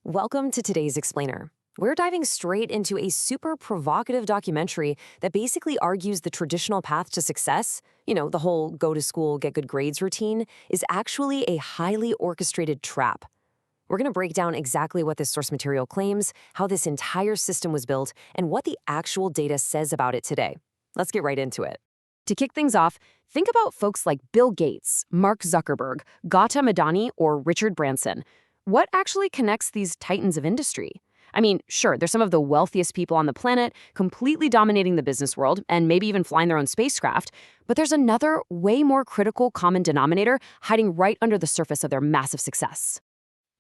Welcome to today's Explainer. We're diving straight into a super provocative documentary that basically argues the traditional path to success, the whole go to school, get good grades routine, is actually a highly orchestrated trap. We're going to break down exactly what this source material claims, how this entire system was built, and what the actual data says about it today. Let's get right into it. To kick things off, think about folks like Bill Gates, Mark Zuckerberg, Gautam Adani, or Richard Branson. What actually connects these titans of industry? I mean, sure, they're some of the wealthiest people on the planet, completely dominating the business world, and maybe even flying their own spacecraft, but there's another, way more critical common denominator hiding right under the surface of their massive success.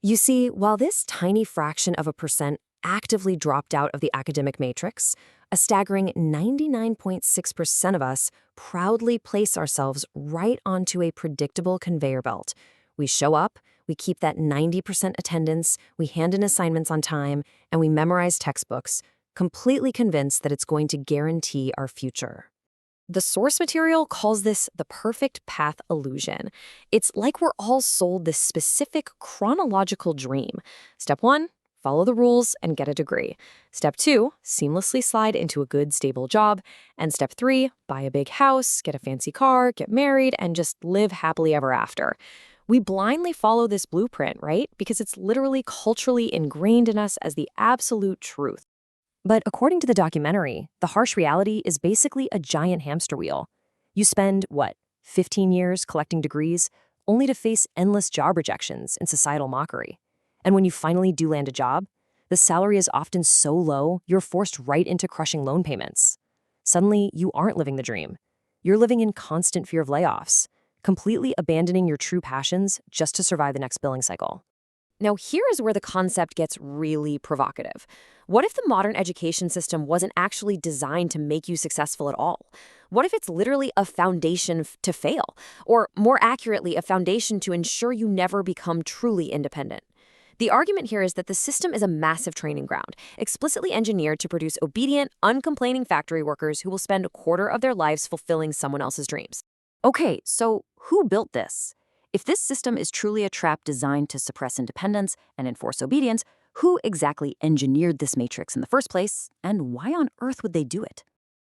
You see, while this tiny fraction of a percent actively dropped out of the academic matrix, a staggering 99.6% of us proudly place ourselves right onto a predictable conveyor belt. We show up, we keep that 90% attendance, we hand in assignments on time, and we memorize textbooks, completely convinced that it's going to guarantee our future. The source material calls this the perfect path illusion. It's like we're all sold this specific chronological dream. Step 1, follow the rules and get a degree. Step 2, seamlessly slide into a good, stable job. And Step 3, buy a big house, get a fancy car, get married, and just live happily ever after. We blindly follow this blueprint, right? Because it's literally culturally ingrained in us as the absolute truth. But according to the documentary, the harsh reality is basically a giant hamster wheel. You spend, 15 years collecting degrees, only to face endless job rejections and societal mockery. And when you finally do land a job, the salary is often so low, you're forced right into crushing loan payments. Suddenly, you aren't living the dream. You're living in constant fear of layoffs, completely abandoning your true passions just to survive the next billing cycle. Now, here is where the concept gets really provocative. What if the modern education system wasn't actually designed to make you successful at all? What if it's literally a foundation to fail? Or more accurately, a foundation to ensure you never become truly independent? The argument here is that the system is a massive training ground, explicitly engineered to produce obedient, uncomplaining factory workers who will spend a quarter of their lives fulfilling someone else's dreams. Okay, so who built this? If this system is truly a trap designed to suppress independence and enforce obedience, who exactly engineered this matrix in the first place, and why on earth would they do it?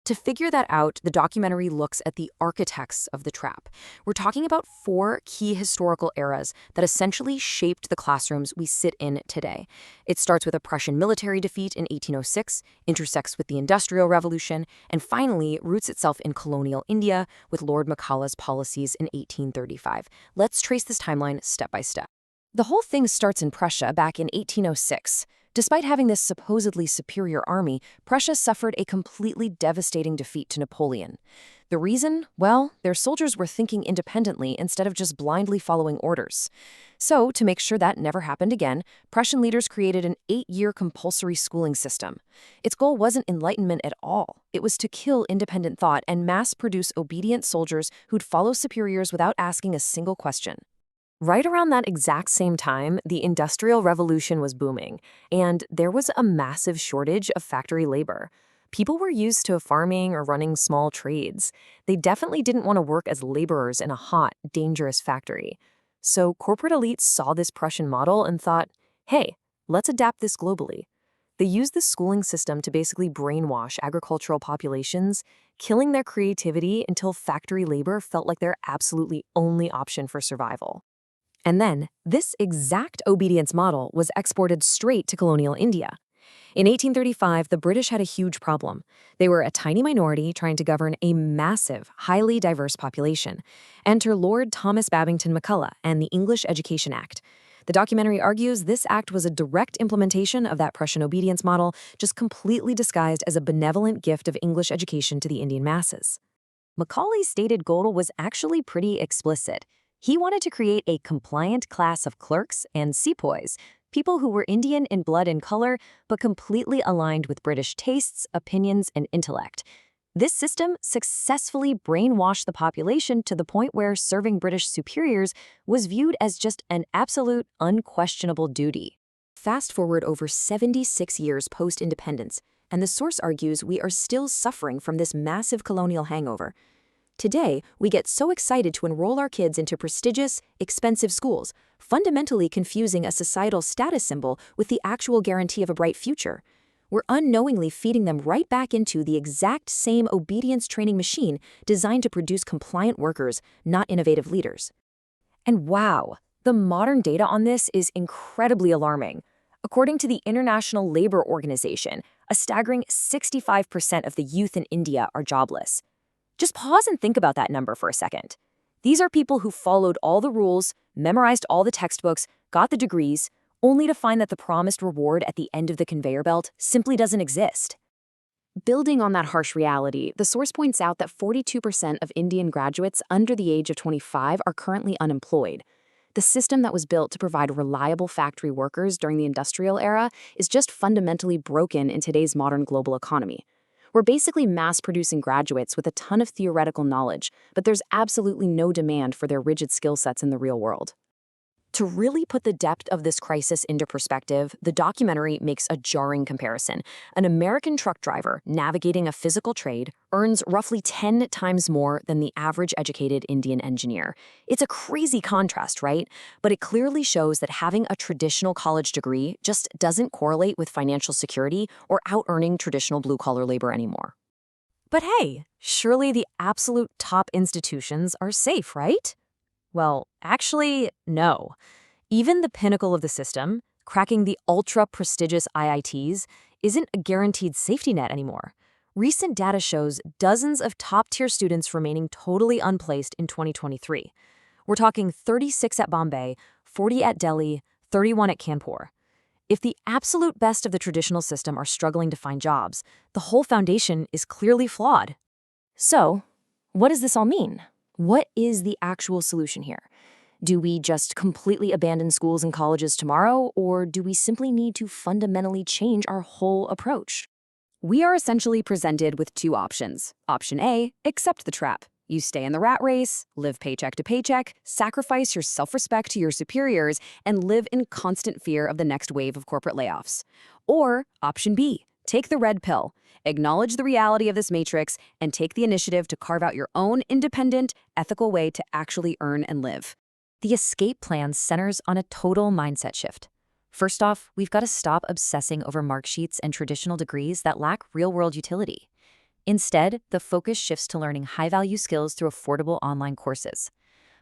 To figure that out, the documentary looks at the architects of the trap. We're talking about 4 key historical eras that essentially shaped the classrooms we sit in today. It starts with a Prussian military defeat in 1806, intersects with the Industrial Revolution, and finally roots itself in colonial India with Lord Macaulay's policies in 1835. Let's trace this timeline step by step. The whole thing starts in Prussia back in 1806. Despite having this supposedly superior army, Prussia suffered a completely devastating defeat to Napoleon. The reason? Well, their soldiers were thinking independently instead of just blindly following orders. So, to make sure that never happened again, Prussian leaders created an 8-year compulsory schooling system. Its goal wasn't enlightenment at all. It was to kill independent thought and mass-produce obedient soldiers who'd follow superiors without asking a single question. Right around that exact same time, the Industrial Revolution was booming, and there was a massive shortage of factory labor. People were used to farming or running small trades. They definitely didn't want to work as laborers in a hot, dangerous factory. So corporate elites saw this Prussian model and thought, hey, let's adapt this globally. They used the schooling system to basically brainwash agricultural populations, killing their creativity until factory labor felt like their absolutely only option for survival. And then, this exact obedience model was exported straight to colonial India. In 1835, the British had a huge problem. They were a tiny minority trying to govern a massive, highly diverse population. Enter Lord Thomas Babington Macaulay and the English Education Act. The documentary argues this act was a direct implementation of that Prussian obedience model, just completely disguised as a benevolent gift of English education to the Indian masses. Macaulay's stated goal was actually pretty explicit. He wanted to create a compliant class of clerks and sepoys, people who were Indian in blood and color, but completely aligned with British tastes, opinions, and intellect. This system successfully brainwashed the population to the point where serving British superiors was viewed as just an absolute, unquestionable duty. Fast forward over 76 years post-independence, and the source argues we are still suffering from this massive colonial hangover. Today, we get so excited to enroll our kids into prestigious, expensive schools, fundamentally confusing a societal status symbol with the actual guarantee of a bright future. We're unknowingly feeding them right back into the exact same obedience training machine designed to produce compliant workers, not innovative leaders. And wow, the modern data on this is incredibly alarming. According to the International Labor Organization, a staggering 65% of the youth in India are jobless. Just pause and think about that number for a second. These are people who followed all the rules, memorized all the textbooks, got the degrees, only to find that the promised reward at the end of the conveyor belt simply doesn't exist. Building on that harsh reality, the source points out that 42% of Indian graduates under the age of 25 are currently unemployed. The system that was built to provide reliable factory workers during the industrial era is just fundamentally broken in today's modern global economy. We're basically mass-producing graduates with a ton of theoretical knowledge, but there's absolutely no demand for their rigid skill sets in the real world. To really put the depth of this crisis into perspective, the documentary makes a jarring comparison. An American truck driver navigating a physical trade earns roughly 10 times more than the average educated Indian engineer. It's a crazy contrast, right? But it clearly shows that having a traditional college degree just doesn't correlate with financial security or out-earning traditional blue-collar labor anymore. But hey, surely the absolute top institutions are safe, right? Well, actually, no. Even the pinnacle of the system, cracking the ultra-prestigious IITs, isn't a guaranteed safety net anymore. Recent data shows dozens of top-tier students remaining totally unplaced in 2023. We're talking 36 at Bombay, 40 at Delhi, 31 at Kanpur. If the absolute best of the traditional system are struggling to find jobs, the whole foundation is clearly flawed. So, what does this all mean? What is the actual solution here? Do we just completely abandon schools and colleges tomorrow, or do we simply need to fundamentally change our whole approach? We are essentially presented with two options. Option A, accept the trap. You stay in the rat race, live paycheck to paycheck, sacrifice your self-respect to your superiors, and live in constant fear of the next wave of corporate layoffs. Or option B, take the red pill. Acknowledge the reality of this matrix and take the initiative to carve out your own independent, ethical way to actually earn and live. The escape plan centers on a total mindset shift. First off, we've got to stop obsessing over mark sheets and traditional degrees that lack real-world utility. Instead, the focus shifts to learning high-value skills through affordable online courses.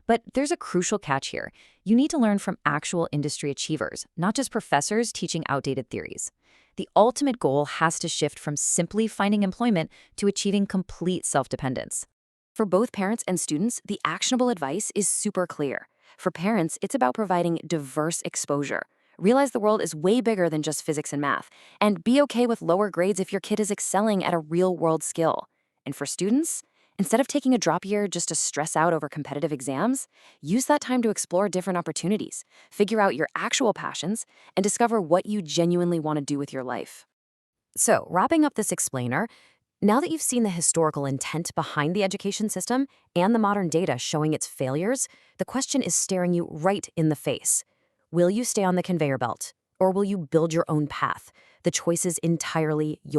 But there's a crucial catch here. You need to learn from actual industry achievers, not just professors teaching outdated theories. The ultimate goal has to shift from simply finding employment to achieving complete self-dependence. For both parents and students, the actionable advice is super clear. For parents, it's about providing diverse exposure. Realize the world is way bigger than just physics and math, and be okay with lower grades if your kid is excelling at a real-world skill. And for students, instead of taking a drop year just to stress out over competitive exams, use that time to explore different opportunities, figure out your actual passions, and discover what you genuinely want to do with your life. So, wrapping up this explainer, now that you've seen the historical intent behind the education system and the modern data showing its failures, the question is staring you right in the face. Will you stay on the conveyor belt, or will you build your own path? The choice is entirely yours.